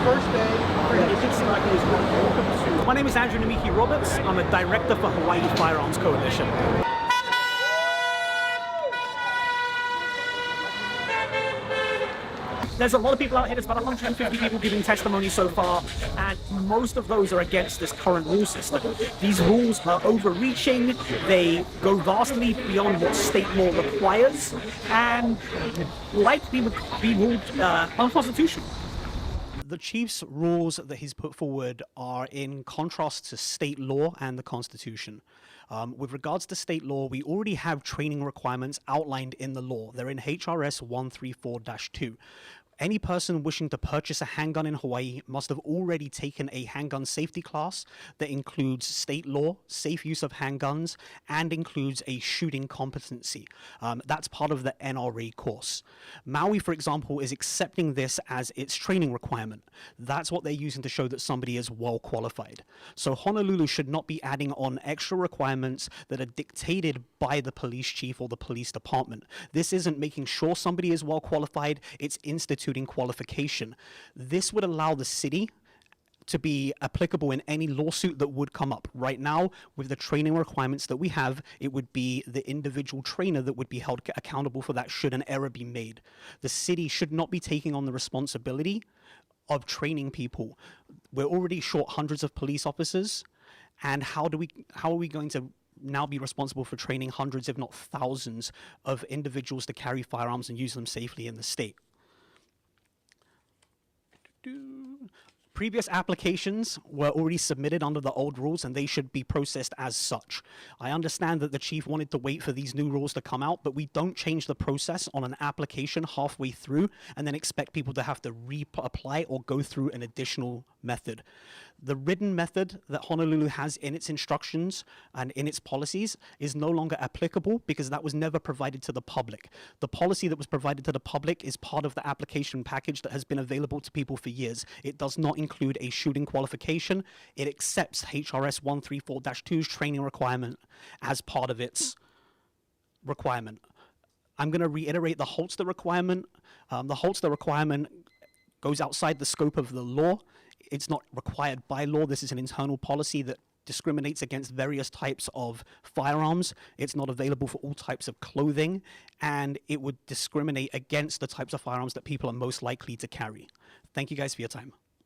first day. It did seem like it was good. Welcome to. My name is Namiki Roberts. I'm a director for Hawaii Firearms Coalition. There's a lot of people out here. There's about 150 people giving testimony so far, and most of those are against this current rule system. These rules are overreaching. They go vastly beyond what state law requires, and likely be ruled unconstitutional. The chief's rules that he's put forward are in contrast to state law and the Constitution. With regards to state law, we already have training requirements outlined in the law. They're in HRS 134-2. Any person wishing to purchase a handgun in Hawaii must have already taken a handgun safety class that includes state law, safe use of handguns, and includes a shooting competency. That's part of the NRA course. Maui, for example, is accepting this as its training requirement. That's what they're using to show that somebody is well qualified. So Honolulu should not be adding on extra requirements that are dictated by the police chief or the police department. This isn't making sure somebody is well qualified, it's instituting qualification. This would allow the city to be applicable in any lawsuit that would come up. Right now, with the training requirements that we have, it would be the individual trainer that would be held accountable for that should an error be made. The city should not be taking on the responsibility of training people. We're already short hundreds of police officers, and how are we going to now be responsible for training hundreds, if not thousands, of individuals to carry firearms and use them safely in the state? Previous applications were already submitted under the old rules, and they should be processed as such. I understand that the chief wanted to wait for these new rules to come out, but we don't change the process on an application halfway through and then expect people to have to reapply or go through an additional method. The written method that Honolulu has in its instructions and in its policies is no longer applicable because that was never provided to the public. The policy that was provided to the public is part of the application package that has been available to people for years. It does not include a shooting qualification. It accepts HRS 134-2's training requirement as part of its requirement. I'm going to reiterate the holster requirement. The holster requirement goes outside the scope of the law. It's not required by law. This is an internal policy that discriminates against various types of firearms. It's not available for all types of clothing, and it would discriminate against the types of firearms that people are most likely to carry. Thank you guys for your time.